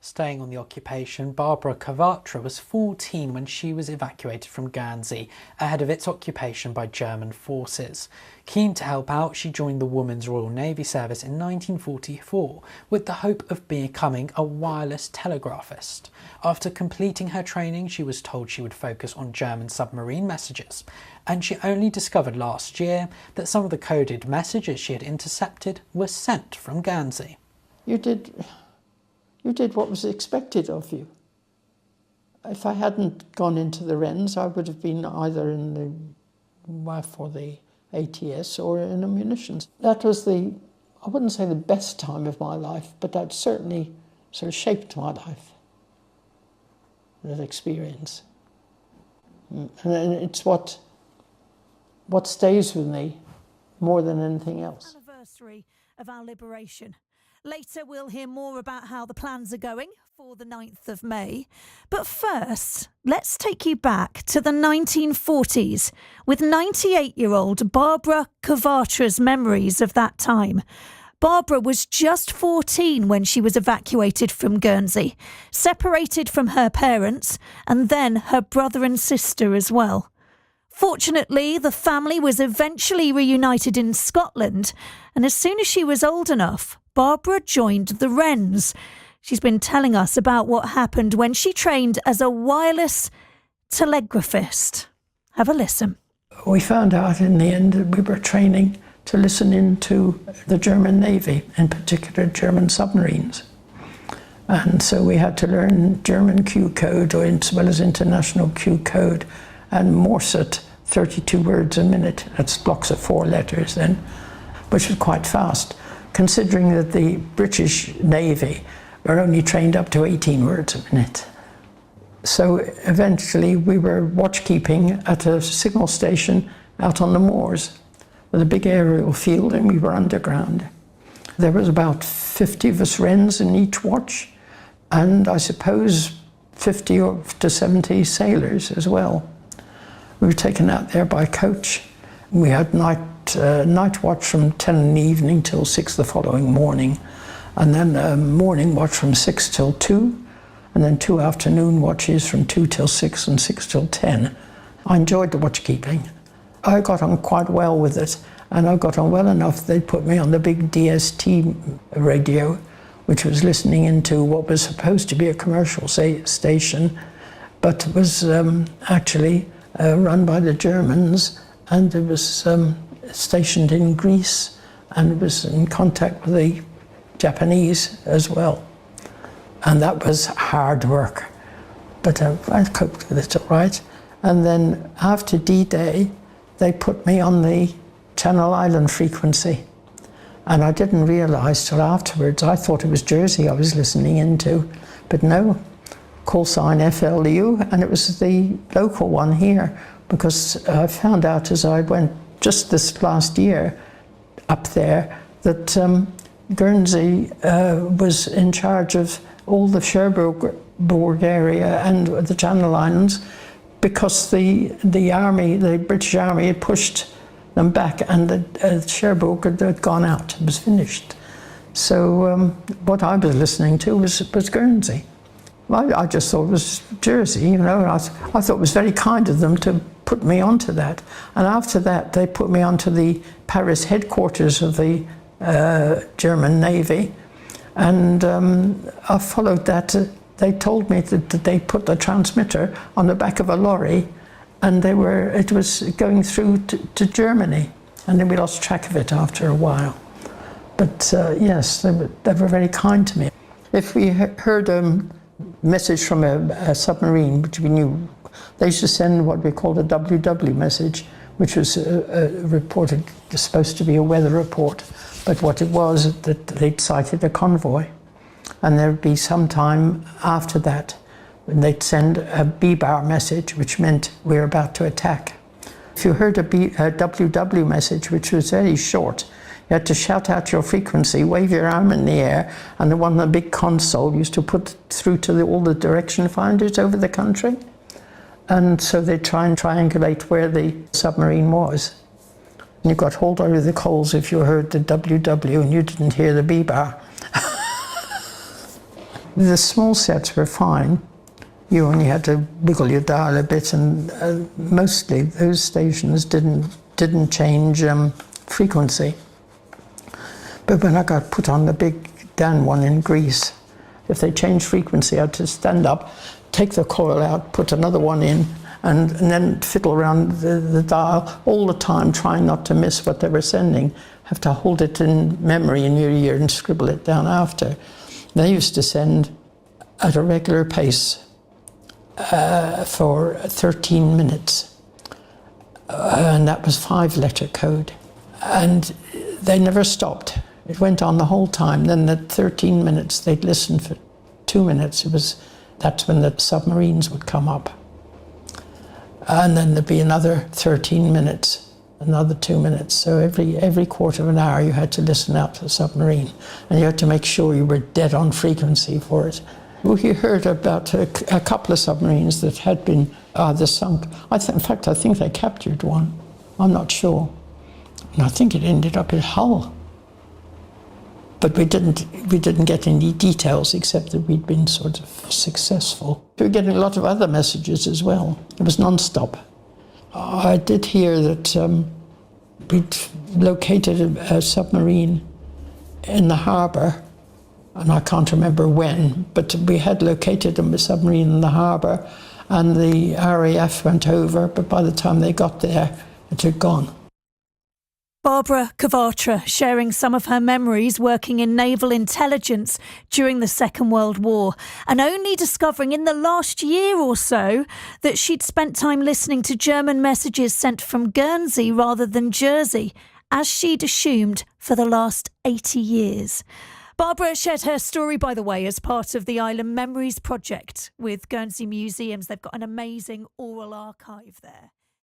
Staying on the occupation, Barbara Quevâtre was 14 when she was evacuated from Guernsey ahead of its occupation by German forces. Keen to help out, she joined the Women's Royal Navy Service in 1944 with the hope of becoming a wireless telegraphist. After completing her training, she was told she would focus on German submarine messages, and she only discovered last year that some of the coded messages she had intercepted were sent from Guernsey. You did what was expected of you. If I hadn't gone into the Wrens, I would have been either in the WAF or the ATS or in the munitions. That was I wouldn't say the best time of my life, but that certainly sort of shaped my life, that experience. And it's what stays with me more than anything else. Anniversary of our liberation. Later, we'll hear more about how the plans are going for the 9th of May. But first, let's take you back to the 1940s with 98-year-old Barbara Quevâtre's memories of that time. Barbara was just 14 when she was evacuated from Guernsey, separated from her parents and then her brother and sister as well. Fortunately, the family was eventually reunited in Scotland, and as soon as she was old enough, Barbara joined the Wrens. She's been telling us about what happened when she trained as a wireless telegraphist. Have a listen. We found out in the end that we were training to listen into the German Navy, in particular German submarines. And so we had to learn German Q code as well as international Q code and Morse at 32 words a minute. That's blocks of 4 letters then, which was quite fast, considering that the British Navy were only trained up to 18 words a minute. So eventually we were watchkeeping at a signal station out on the moors with a big aerial field, and we were underground. There was about 50 of us Wrens in each watch, and I suppose 50 to 70 sailors as well. We were taken out there by coach. We had night watch from 10 in the evening till 6 the following morning, and then a morning watch from 6 till 2, and then 2 afternoon watches from 2 till 6 and 6 till 10. I enjoyed the watchkeeping. I got on quite well with it, and I got on well enough they put me on the big DST radio, which was listening into what was supposed to be a commercial station, but was actually run by the Germans, and it was stationed in Greece, and it was in contact with the Japanese as well. And that was hard work, but I coped with it all right. And then after D-Day, they put me on the Channel Island frequency. And I didn't realise till afterwards, I thought it was Jersey I was listening into, but no, call sign FLU, and it was the local one here, because I found out as I went just this last year up there that Guernsey was in charge of all the Cherbourg area and the Channel Islands, because the British Army had pushed them back, and the Cherbourg had gone out, it was finished. So what I was listening to was Guernsey. I just thought it was Jersey, you know. I thought it was very kind of them to put me onto that. And after that, they put me onto the Paris headquarters of the German Navy, and I followed that. They told me that they put the transmitter on the back of a lorry, and it was going through to Germany, and then we lost track of it after a while. But yes, they were very kind to me. If we heard a message from a submarine, which we knew, they used to send what we called a WW message, which was reported, supposed to be a weather report, but what it was that they'd sighted a convoy. And there'd be some time after that when they'd send a B-bar message, which meant we were about to attack. If you heard a WW message, which was very short, you had to shout out your frequency, wave your arm in the air, and the one on the big console used to put through to all the direction finders over the country. And so they'd try and triangulate where the submarine was. And you got hauled over the coals if you heard the WW and you didn't hear the B-bar. The small sets were fine. You only had to wiggle your dial a bit, and mostly those stations didn't change frequency. But when I got put on the big Dan one in Greece, if they changed frequency, I had to stand up, take the coil out, put another one in, and then fiddle around the dial all the time, trying not to miss what they were sending. Have to hold it in memory in your ear and scribble it down after. They used to send at a regular pace for 13 minutes. And that was 5-letter code. And they never stopped. It went on the whole time. Then at 13 minutes, they'd listen for 2 minutes. That's when the submarines would come up. And then there'd be another 13 minutes, another 2 minutes. So every quarter of an hour, you had to listen out for the submarine. And you had to make sure you were dead on frequency for it. We heard about a couple of submarines that had been either sunk. In fact, I think they captured one. I'm not sure. And I think it ended up in Hull. But we didn't get any details except that we'd been sort of successful. We were getting a lot of other messages as well. It was non-stop. I did hear that we'd located a submarine in the harbour, and I can't remember when, but we had located a submarine in the harbour, and the RAF went over, but by the time they got there, it had gone. Barbara Quevâtre sharing some of her memories working in Naval Intelligence during the Second World War, and only discovering in the last year or so that she'd spent time listening to German messages sent from Guernsey rather than Jersey, as she'd assumed for the last 80 years. Barbara shared her story, by the way, as part of the Island Memories project with Guernsey Museums. They've got an amazing oral archive there.